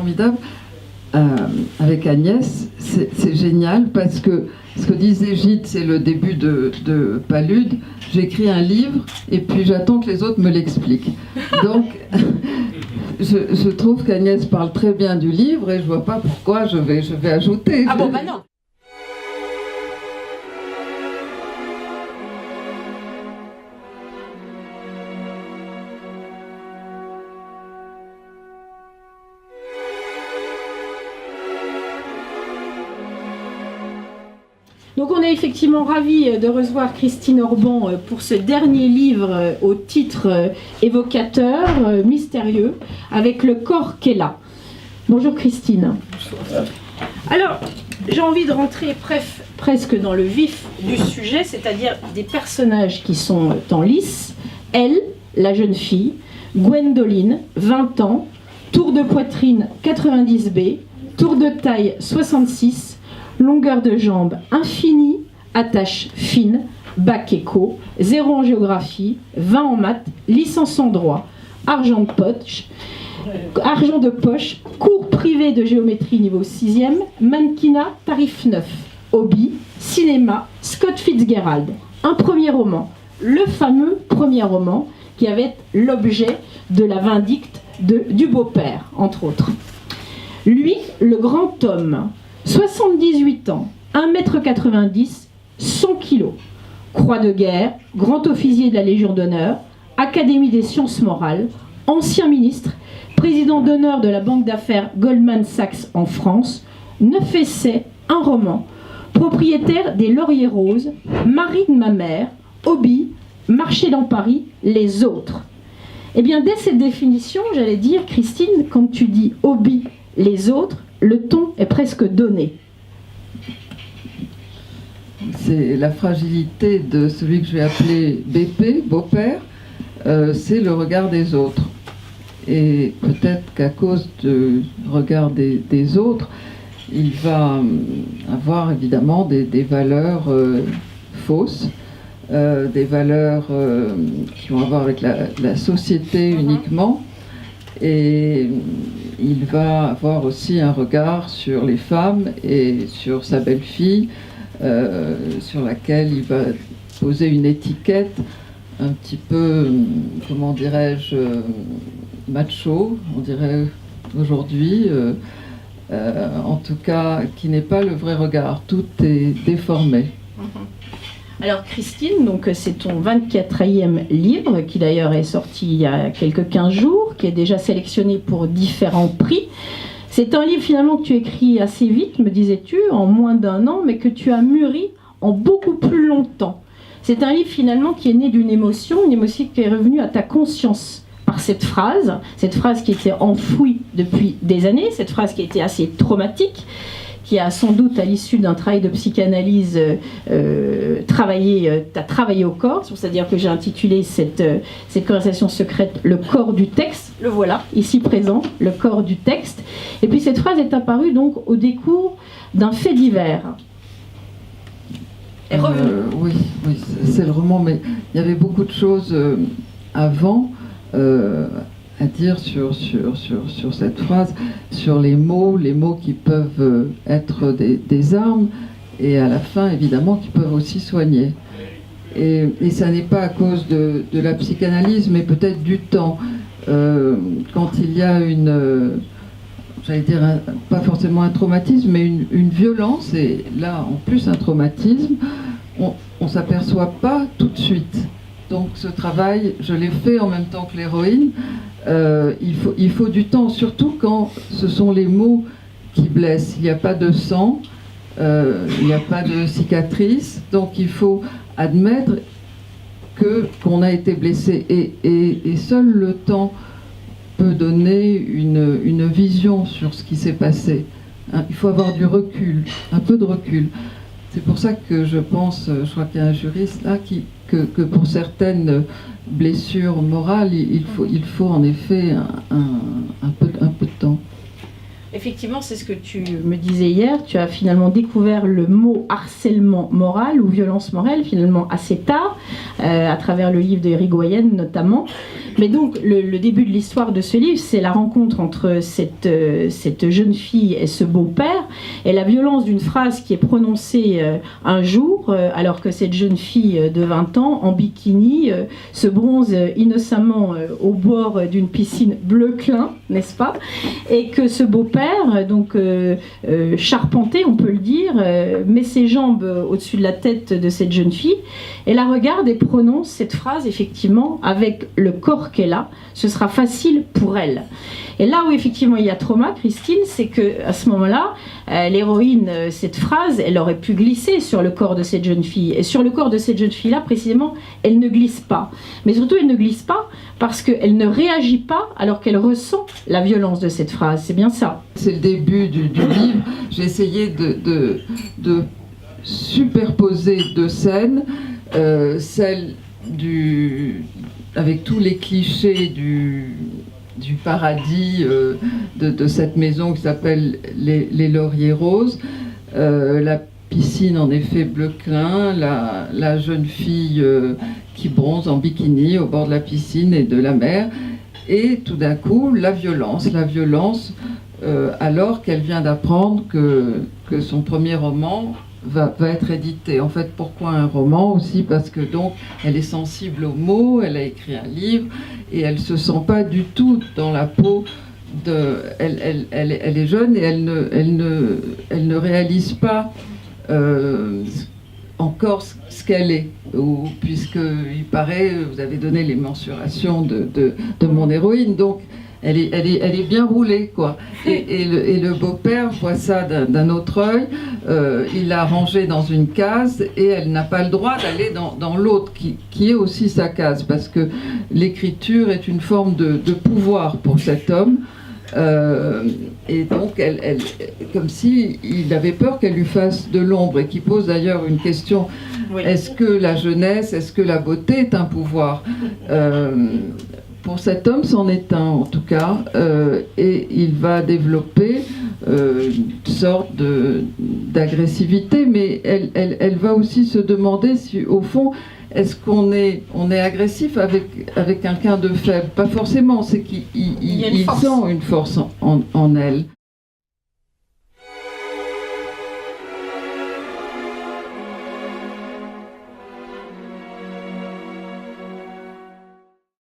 formidable. Avec Agnès, c'est génial parce que ce que disait Gide, c'est le début de Palude. J'écris un livre et puis j'attends que les autres me l'expliquent. Donc, je trouve qu'Agnès parle très bien du livre et je vois pas pourquoi je vais ajouter. Ah bon, bah non. Donc on est effectivement ravis de recevoir Christine Orban pour ce dernier livre au titre évocateur, mystérieux, avec le corps qu'elle a. Bonjour Christine. Bonjour. Alors, j'ai envie de rentrer presque dans le vif du sujet, c'est-à-dire des personnages qui sont en lice. Elle, la jeune fille, Gwendoline, 20 ans, tour de poitrine 90B, tour de taille 66, longueur de jambe infinie, attache fine, bac éco, 0 en géographie, 20 en maths, licence en droit, argent de poche, cours privé de géométrie niveau 6e, mannequinat tarif 9, hobby, cinéma, Scott Fitzgerald. Un premier roman, le fameux premier roman qui avait l'objet de la vindicte du beau-père, entre autres. Lui, le grand homme, 78 ans, 1m90, 100 kg, croix de guerre, grand officier de la Légion d'honneur, Académie des sciences morales, ancien ministre, président d'honneur de la banque d'affaires Goldman Sachs en France, 9 essais, un roman, propriétaire des Lauriers Roses, mari de ma mère, hobby, marché dans Paris, les autres. Eh bien, dès cette définition, j'allais dire, Christine, quand tu dis hobby, les autres, le ton est presque donné. C'est la fragilité de celui que je vais appeler BP, beau-père, c'est le regard des autres. Et peut-être qu'à cause du regard des autres, il va avoir évidemment des valeurs fausses, des valeurs qui vont avoir avec la société uniquement. Et il va avoir aussi un regard sur les femmes et sur sa belle-fille, sur laquelle il va poser une étiquette un petit peu, comment dirais-je, macho, on dirait aujourd'hui, en tout cas, qui n'est pas le vrai regard. Tout est déformé. Alors Christine, donc c'est ton 24e livre, qui d'ailleurs est sorti il y a quelques 15 jours, qui est déjà sélectionné pour différents prix. C'est un livre finalement que tu écris assez vite, me disais-tu, en moins d'1 an, mais que tu as mûri en beaucoup plus longtemps. C'est un livre finalement qui est né d'une émotion, une émotion qui est revenue à ta conscience par cette phrase qui était enfouie depuis des années, cette phrase qui a été assez traumatique, qui a sans doute, à l'issue d'un travail de psychanalyse, t'as travaillé au corps. C'est-à-dire que j'ai intitulé cette conversation secrète « Le corps du texte ». Le voilà, ici présent, le corps du texte. Et puis cette phrase est apparue donc au décours d'un fait divers. Est revenu. Oui, c'est le roman, mais il y avait beaucoup de choses avant à dire sur cette phrase, sur les mots qui peuvent être des armes, et à la fin, évidemment, qui peuvent aussi soigner. Et ça n'est pas à cause de la psychanalyse, mais peut-être du temps. Quand il y a j'allais dire, pas forcément un traumatisme, mais une violence, et là, en plus, un traumatisme, on ne s'aperçoit pas tout de suite. Donc ce travail, je l'ai fait en même temps que l'héroïne. Il faut du temps, surtout quand ce sont les mots qui blessent. Il n'y a pas de sang, il n'y a pas de cicatrice, donc il faut admettre qu'on a été blessé. Et seul le temps peut donner une vision sur ce qui s'est passé. Hein, il faut avoir du recul, un peu de recul. C'est pour ça que je pense, je crois qu'il y a un juriste là, que pour certaines blessures morales, il faut en effet un peu de temps. Effectivement, c'est ce que tu me disais hier. Tu as finalement découvert le mot harcèlement moral ou violence morale finalement assez tard, à travers le livre de Irigoyen notamment. Mais donc, le début de l'histoire de ce livre, c'est la rencontre entre cette jeune fille et ce beau-père, et la violence d'une phrase qui est prononcée un jour, alors que cette jeune fille de 20 ans, en bikini, se bronze innocemment au bord d'une piscine bleu clin, n'est-ce pas? Et que ce beau-père, donc charpenté, on peut le dire, met ses jambes au-dessus de la tête de cette jeune fille, et la regarde et prononce cette phrase, effectivement, avec le corps qu'elle a, ce sera facile pour elle. Et là où effectivement il y a trauma, Christine, c'est qu'à ce moment-là, l'héroïne, cette phrase, elle aurait pu glisser sur le corps de cette jeune fille. Et sur le corps de cette jeune fille-là, précisément, elle ne glisse pas. Mais surtout, elle ne glisse pas parce qu'elle ne réagit pas alors qu'elle ressent la violence de cette phrase. C'est bien ça. C'est le début du livre. J'ai essayé de superposer deux scènes. Celle avec tous les clichés du paradis de cette maison qui s'appelle les Lauriers Roses, la piscine en effet bleu clin, la jeune fille qui bronze en bikini au bord de la piscine et de la mer, et tout d'un coup la violence alors qu'elle vient d'apprendre que son premier roman va être édité. En fait, pourquoi un roman aussi? Parce que donc elle est sensible aux mots, elle a écrit un livre et elle se sent pas du tout dans la peau elle est jeune et elle ne réalise pas encore ce qu'elle est, puisque il paraît, vous avez donné les mensurations de mon héroïne, donc elle est bien roulée, quoi. Et le beau-père voit ça d'un autre œil. Il l'a rangée dans une case et elle n'a pas le droit d'aller dans l'autre, qui est aussi sa case, parce que l'écriture est une forme de pouvoir pour cet homme. Et donc, elle, comme si il avait peur qu'elle lui fasse de l'ombre, et qui pose d'ailleurs une question. Oui. Est-ce que la jeunesse, est-ce que la beauté est un pouvoir? Pour cet homme, c'en est un en tout cas, et il va développer une sorte d'agressivité, mais elle va aussi se demander si, au fond, est-ce qu'on est agressif avec quelqu'un de faible? Pas forcément, c'est qu'il sent une force en elle.